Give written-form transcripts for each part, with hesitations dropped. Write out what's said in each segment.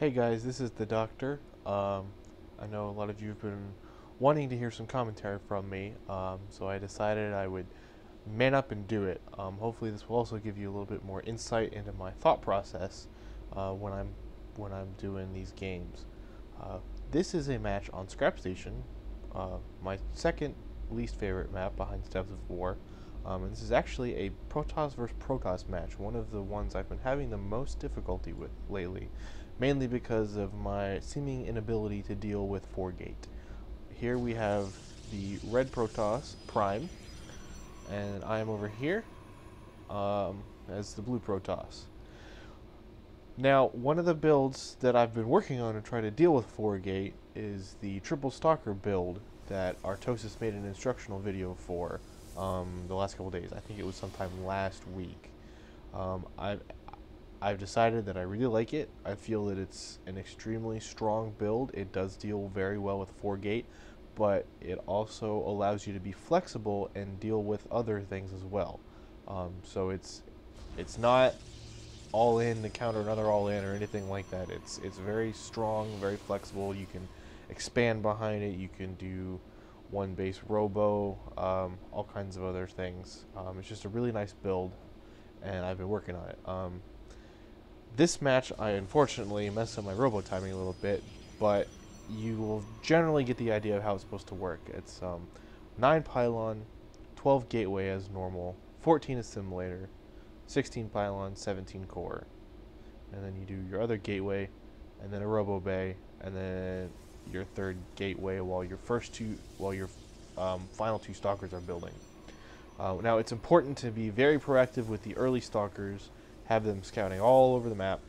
Hey guys, this is the Doctor. I know a lot of you have been wanting to hear some commentary from me, so I decided I would man up and do it. Hopefully, this will also give you a little bit more insight into my thought process when I'm doing these games. Uh, this is a match on Scrap Station, my second least favorite map behind Steps of War. And this is actually a Protoss versus Protoss match, one of the ones I've been having the most difficulty with lately, mainly because of my seeming inability to deal with 4-gate. Here we have the red Protoss, Prime, and I am over here as the blue Protoss. Now, one of the builds that I've been working on to try to deal with 4-gate is the triple stalker build that Artosis made an instructional video for the last couple days. I think it was sometime last week. I've decided that I really like it. I feel that it's an extremely strong build. It does deal very well with 4-gate, but it also allows you to be flexible and deal with other things as well. So it's not all in to counter another all in or anything like that. It's very strong, very flexible. You can expand behind it. You can do one base robo, all kinds of other things. It's just a really nice build, and I've been working on it. This match, I unfortunately messed up my robo timing a little bit, but you will generally get the idea of how it's supposed to work. It's 9 pylon, 12 gateway as normal, 14 assimilator, 16 pylon, 17 core, and then you do your other gateway, and then a robo bay, and then your third gateway while your final 2 stalkers are building. Now it's important to be very proactive with the early stalkers, have them scouting all over the map,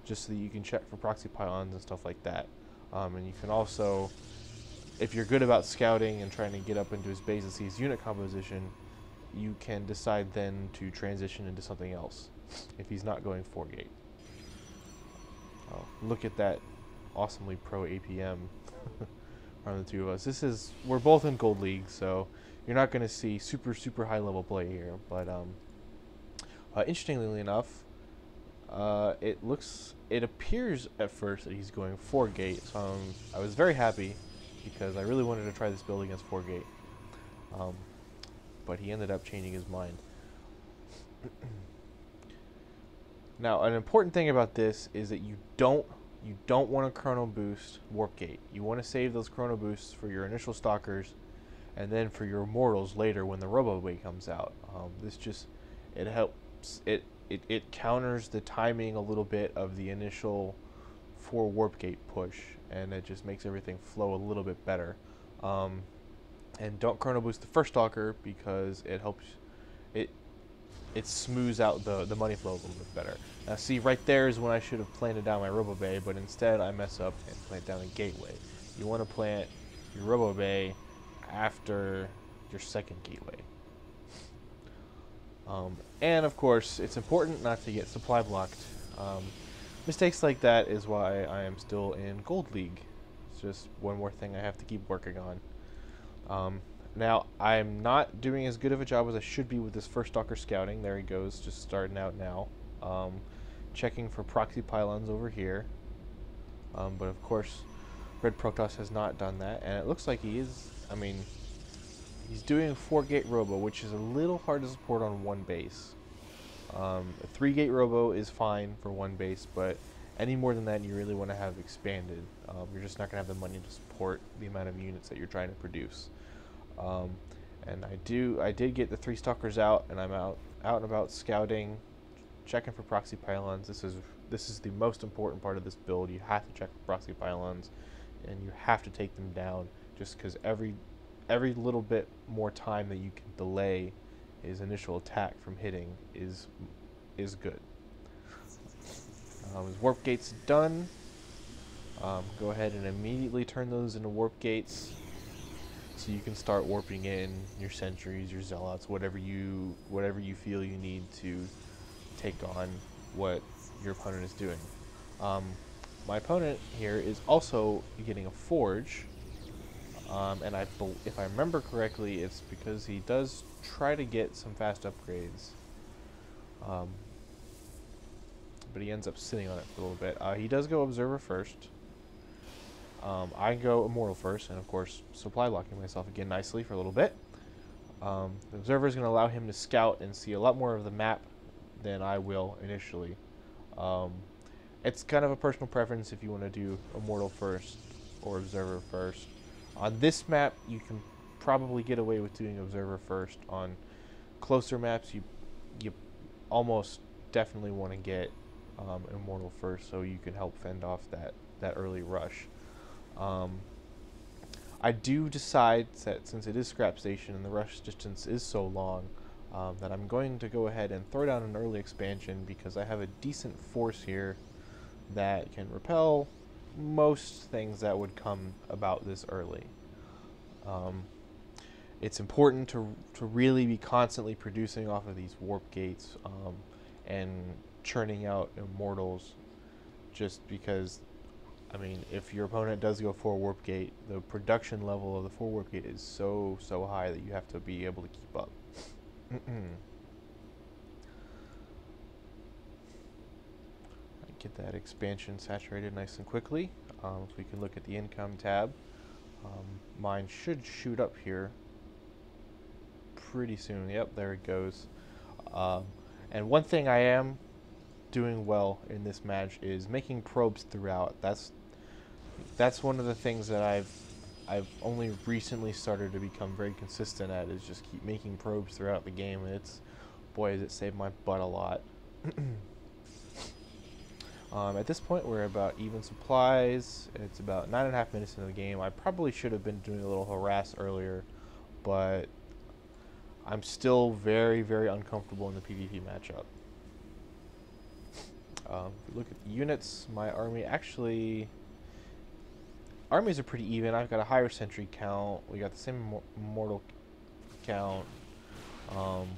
just so that you can check for proxy pylons and stuff like that. And you can also, if you're good about scouting and trying to get up into his base and see his unit composition, you can decide then to transition into something else if he's not going 4-gate. Oh, look at that awesomely pro APM from the two of us. We're both in Gold League, so you're not going to see super high level play here, but interestingly enough, it appears at first that he's going 4-gate, so I was very happy because I really wanted to try this build against 4-gate. But he ended up changing his mind. Now, an important thing about this is that you don't want to chrono boost warp gate. You want to save those chrono boosts for your initial stalkers, and then for your immortals later when the robo way comes out. It helps. It counters the timing a little bit of the initial 4 warp gate push, and it just makes everything flow a little bit better. And don't chrono boost the first stalker because it helps it smooths out the money flow a little bit better. Now see, right there is when I should have planted down my robo bay, but instead I mess up and plant down a gateway. You want to plant your robo bay after your second gateway. And of course, it's important not to get supply blocked. Mistakes like that is why I am still in Gold League. It's just one more thing I have to keep working on. Now, I'm not doing as good of a job as I should be with this first stalker scouting. There he goes, just starting out now. Checking for proxy pylons over here. But of course, Red Protoss has not done that, and it looks like he is. I mean, he's doing a 4-gate robo, which is a little hard to support on one base. A 3-gate robo is fine for one base, but any more than that, you really want to have expanded. You're just not going to have the money to support the amount of units that you're trying to produce. And I did get the 3 stalkers out, and I'm out and about scouting, checking for proxy pylons. This is the most important part of this build. You have to check for proxy pylons, and you have to take them down, just because every little bit more time that you can delay his initial attack from hitting is good. His warp gate's done. Go ahead and immediately turn those into warp gates, so you can start warping in your sentries, your zealots, whatever you feel you need to take on what your opponent is doing. My opponent here is also getting a forge, and if I remember correctly, it's because he does try to get some fast upgrades. but he ends up sitting on it for a little bit. He does go Observer first. I go Immortal first, and of course supply blocking myself again nicely for a little bit. The Observer is going to allow him to scout and see a lot more of the map than I will initially. It's kind of a personal preference if you want to do Immortal first or Observer first. On this map, you can probably get away with doing Observer first. On closer maps, you almost definitely want to get Immortal first, so you can help fend off that early rush. I do decide that since it is Scrap Station and the rush distance is so long, that I'm going to go ahead and throw down an early expansion because I have a decent force here that can repel most things that would come about this early. It's important to really be constantly producing off of these warp gates and churning out immortals, just because, I mean, if your opponent does go for a warp gate, the production level of the 4 warp gate is so high that you have to be able to keep up. Get that expansion saturated nice and quickly. If we can look at the income tab, mine should shoot up here pretty soon. Yep, there it goes. And one thing I am doing well in this match is making probes throughout. That's one of the things that I've only recently started to become very consistent at, is just keep making probes throughout the game. And it's, boy, has it saved my butt a lot. At this point, we're about even supplies. It's about 9.5 minutes into the game. I probably should have been doing a little harass earlier, but I'm still very uncomfortable in the PvP matchup. If we look at the units, my armies are pretty even. I've got a higher sentry count. We got the same immortal count. And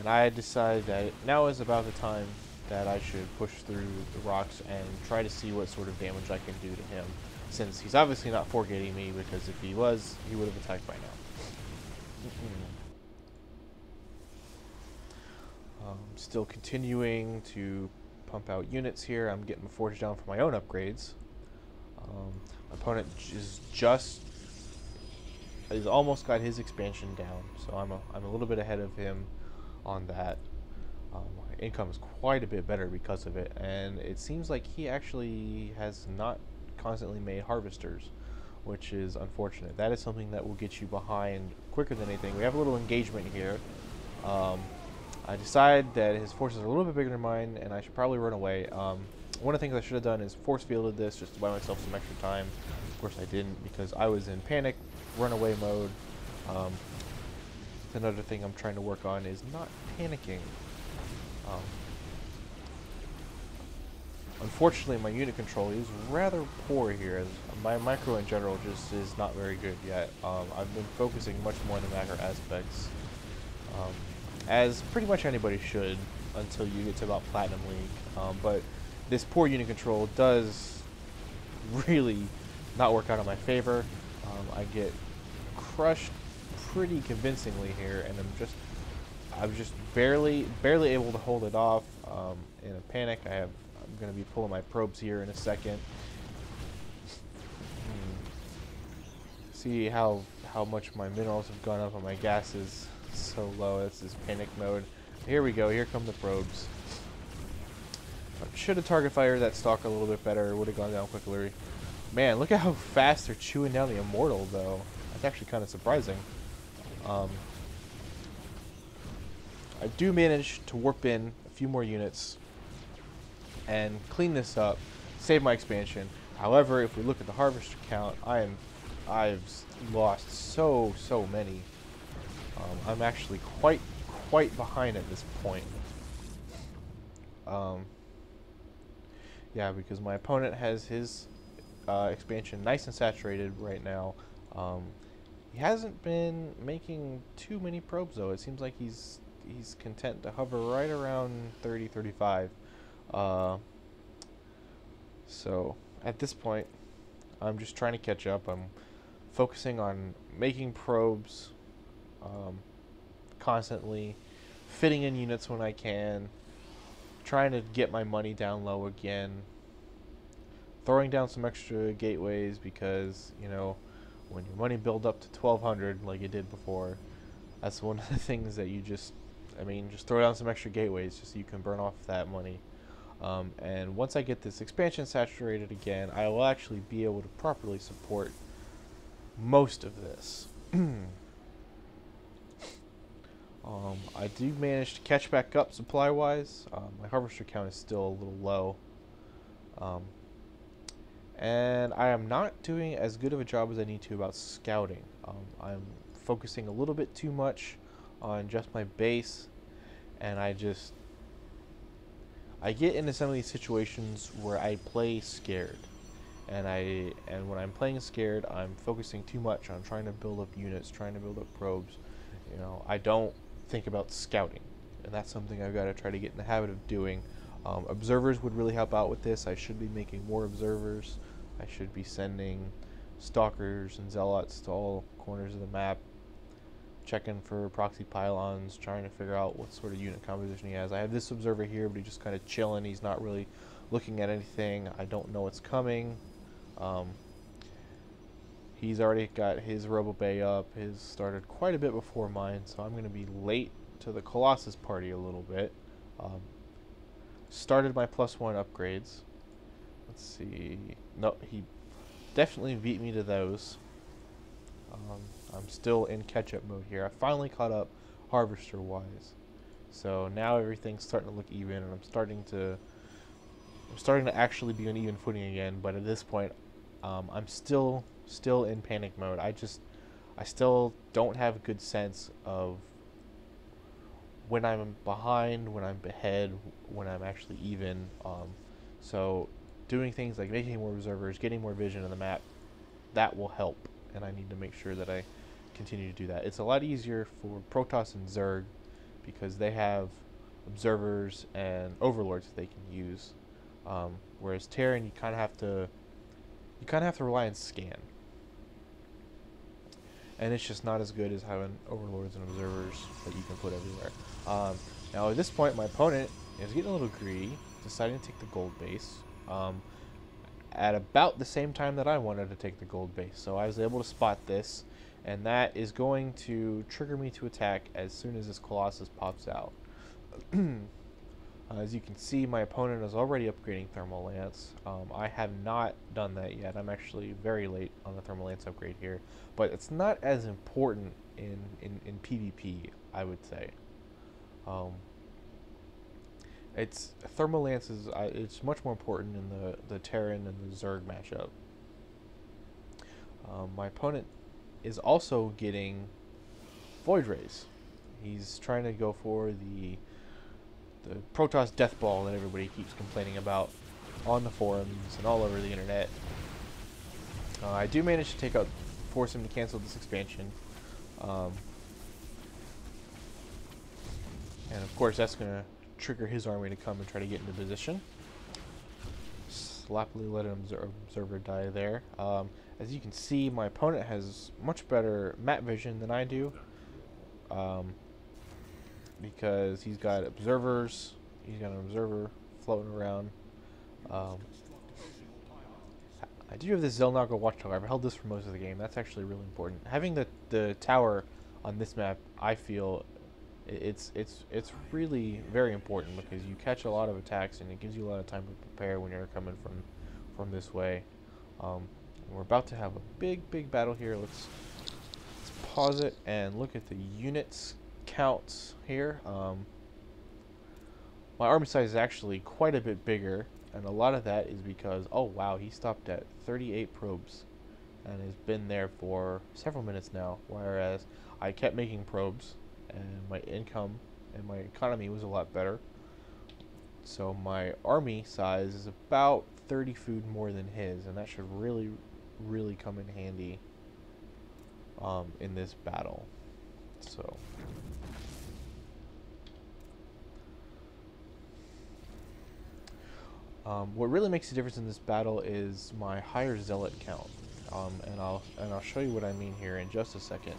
I decided that now is about the time that I should push through the rocks and try to see what sort of damage I can do to him, since he's obviously not foregating me, because if he was, he would have attacked by now. Still continuing to pump out units here. I'm getting the forge down for my own upgrades. My opponent is almost got his expansion down, so I'm a little bit ahead of him on that. My income is quite a bit better because of it, and it seems like he actually has not constantly made harvesters, which is unfortunate. That is something that will get you behind quicker than anything. We have a little engagement here. I decide that his forces are a little bit bigger than mine, and I should probably run away. One of the things I should have done is force fielded this just to buy myself some extra time. Of course I didn't, because I was in panic, runaway mode. Another thing I'm trying to work on is not panicking. Unfortunately, my unit control is rather poor here. My micro in general just is not very good yet. I've been focusing much more on the macro aspects, as pretty much anybody should until you get to about Platinum League. But this poor unit control does really not work out in my favor. I get crushed pretty convincingly here, and I'm just barely able to hold it off. In a panic, I'm going to be pulling my probes here in a second. See how much my minerals have gone up and my gas is so low. This is panic mode. Here we go. Here come the probes. Should have target fired that stalk a little bit better. Would have gone down quickly. Man, look at how fast they're chewing down the immortal, though. That's actually kind of surprising. I do manage to warp in a few more units and clean this up, save my expansion. However, if we look at the harvester count, I've lost so many. I'm actually quite behind at this point. Yeah, because my opponent has his expansion nice and saturated right now. He hasn't been making too many probes, though. It seems like he's content to hover right around 30, 35. So at this point, I'm just trying to catch up. I'm focusing on making probes constantly, fitting in units when I can, trying to get my money down low again, throwing down some extra gateways because, you know, when your money build up to 1200 like it did before, that's one of the things that you just, I mean, just throw down some extra gateways just so you can burn off that money. And once I get this expansion saturated again, I will actually be able to properly support most of this. I do manage to catch back up supply-wise. My harvester count is still a little low. And I am not doing as good of a job as I need to about scouting. I'm focusing a little bit too much on just my base, and I get into some of these situations where I play scared. And when I'm playing scared, I'm focusing too much on trying to build up units, trying to build up probes. You know, I don't think about scouting, and that's something I've got to try to get in the habit of doing. Observers would really help out with this. I should be making more observers. I should be sending stalkers and zealots to all corners of the map, checking for proxy pylons, trying to figure out what sort of unit composition he has. I have this observer here, but he's just kind of chilling. He's not really looking at anything. I don't know what's coming. He's already got his Robo Bay up. His started quite a bit before mine, so I'm going to be late to the Colossus party a little bit. Started my +1 upgrades. Let's see. No, he definitely beat me to those. I'm still in catch-up mode here. I finally caught up harvester-wise, so now everything's starting to look even, and I'm starting to actually be on even footing again. But at this point, I'm still in panic mode. I still don't have a good sense of when I'm behind, when I'm ahead, when I'm actually even. So doing things like making more observers, getting more vision of the map, that will help, and I need to make sure that I continue to do that. It's a lot easier for Protoss and Zerg because they have observers and overlords that they can use, whereas Terran, you kind of have to rely on scan, and it's just not as good as having overlords and observers that you can put everywhere. Now at this point, my opponent is getting a little greedy, deciding to take the gold base at about the same time that I wanted to take the gold base. So I was able to spot this, and that is going to trigger me to attack as soon as this Colossus pops out. As you can see, my opponent is already upgrading Thermal Lance. I have not done that yet. I'm actually very late on the Thermal Lance upgrade here, but it's not as important in PvP, I would say. It's Thermal Lance is it's much more important in the Terran and the Zerg matchup. My opponent is also getting Void Rays. He's trying to go for the Protoss Death Ball that everybody keeps complaining about on the forums and all over the internet. I do manage to force him to cancel this expansion. And of course that's going to trigger his army to come and try to get into position. Sloppily let an observer die there. As you can see, my opponent has much better map vision than I do, because he's got observers. He's got an observer floating around. I do have this Zelnaga Watchtower. I've held this for most of the game. That's actually really important. Having the tower on this map, I feel it's really very important because you catch a lot of attacks and it gives you a lot of time to prepare when you're coming from this way. We're about to have a big battle here. Let's pause it and look at the units counts here. My army size is actually quite a bit bigger, and a lot of that is because, oh wow, he stopped at 38 probes and has been there for several minutes now, whereas I kept making probes and my income and my economy was a lot better. So my army size is about 30 food more than his, and that should really come in handy in this battle. So what really makes a difference in this battle is my higher zealot count, and I'll show you what I mean here in just a second.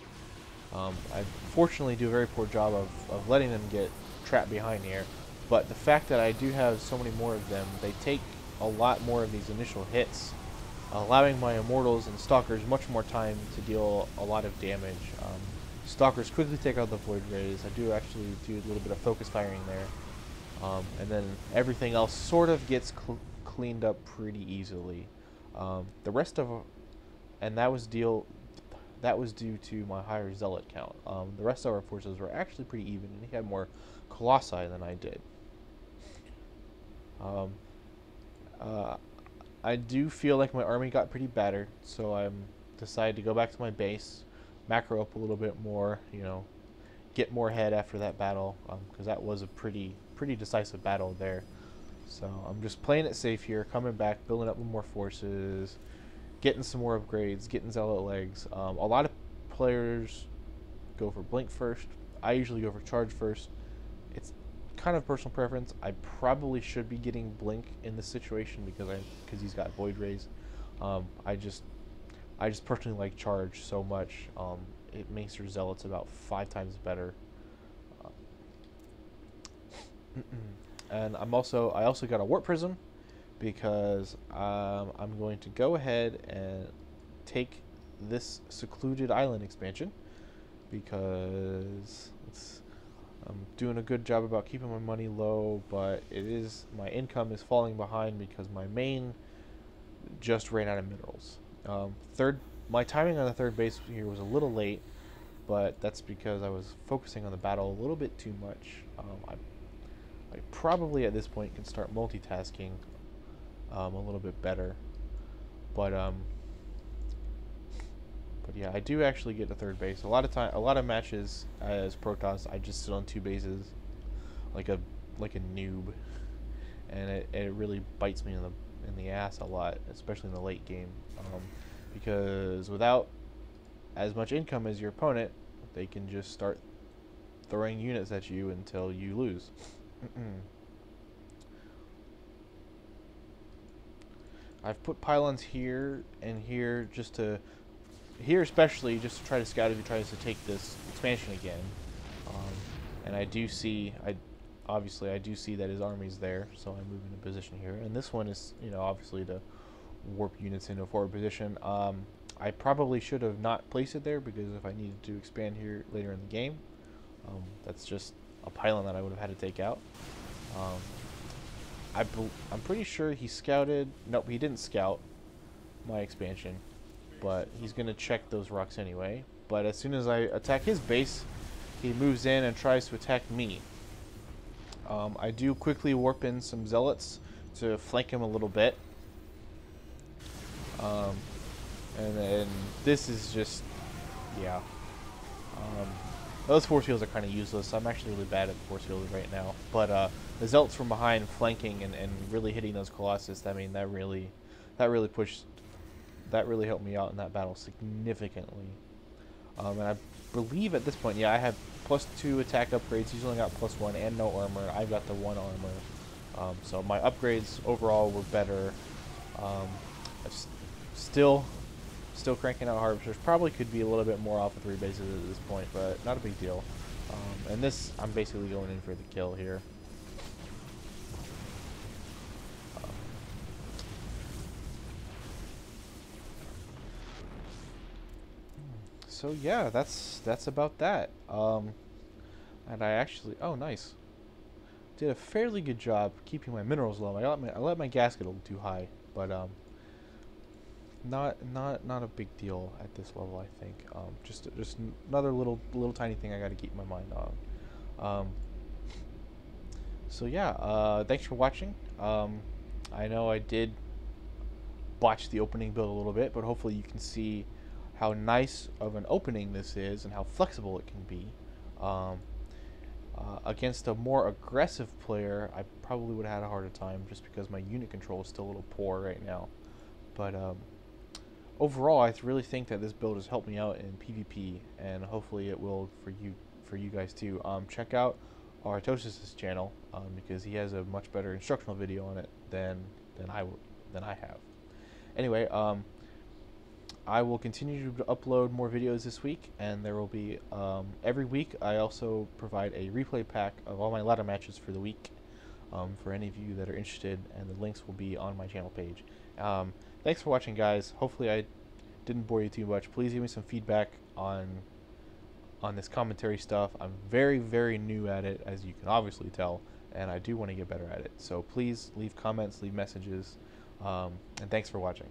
I fortunately do a very poor job of letting them get trapped behind here, But the fact that I do have so many more of them, they take a lot more of these initial hits, allowing my Immortals and Stalkers much more time to deal a lot of damage. Stalkers quickly take out the Void Rays. I do actually do a little bit of focus firing there. And then everything else sort of gets cleaned up pretty easily. The rest of, and that was due to my higher Zealot count. The rest of our forces were actually pretty even, and he had more Colossi than I did. I do feel like my army got pretty battered, so I decided to go back to my base, macro up a little bit more, get more head after that battle, because that was a pretty decisive battle there. So I'm just playing it safe here, coming back, building up more forces, getting some more upgrades, getting Zealot legs. A lot of players go for Blink first. I usually go for Charge first. It's kind of personal preference. I probably should be getting Blink in this situation because he's got Void Rays. I just personally like Charge so much. It makes your Zealots about 5 times better. And I also got a Warp Prism because I'm going to go ahead and take this secluded island expansion because I'm doing a good job about keeping my money low, but my income is falling behind because my main just ran out of minerals. My timing on the third base here was a little late, but that's because I was focusing on the battle a little bit too much. I probably at this point can start multitasking a little bit better, but yeah, I do actually get to third base. A lot of matches as Protoss, I just sit on 2 bases, like a noob, and it really bites me in the ass a lot, especially in the late game, because without as much income as your opponent, they can just start throwing units at you until you lose. I've put pylons here and here especially just to try to scout if he tries to take this expansion again. And I do see that his army's there, so I move into position here. And this one is, obviously to warp units into a forward position. I probably should have not placed it there because if I needed to expand here later in the game, that's just a pylon that I would have had to take out. I'm pretty sure he scouted. Nope, he didn't scout my expansion, but he's going to check those rocks anyway. But as soon as I attack his base, he moves in and tries to attack me. I do quickly warp in some Zealots to flank him a little bit. And then this is just, yeah. Those force fields are kind of useless. I'm actually really bad at force fields right now. But the Zealots from behind flanking and really hitting those Colossus, I mean, that really helped me out in that battle significantly. And I believe at this point, yeah, I have +2 attack upgrades. He's only got +1 and no armor. I've got the 1 armor. So my upgrades overall were better. Still cranking out harvesters. Probably could be a little bit more off of 3 bases at this point, but not a big deal. And this, I'm basically going in for the kill here. So yeah, that's about that. And I actually, oh nice, did a fairly good job keeping my minerals low. I let my gas get a little too high, but not a big deal at this level, I think. Just another little tiny thing I got to keep my mind on. So yeah, thanks for watching. I know I did botch the opening build a little bit, but hopefully you can see how nice of an opening this is and how flexible it can be. Against a more aggressive player, I probably would have had a harder time just because my unit control is still a little poor right now. But overall, I really think that this build has helped me out in PvP, and hopefully it will for you guys too. Check out our Tosis' channel because he has a much better instructional video on it than I have. Anyway, I will continue to upload more videos this week, and there will be every week. I also provide a replay pack of all my ladder matches for the week. for any of you that are interested, and the links will be on my channel page. Thanks for watching, guys. Hopefully I didn't bore you too much. Please give me some feedback on this commentary stuff. I'm very, very new at it, as you can obviously tell, and I do want to get better at it. So please leave comments, leave messages, and thanks for watching.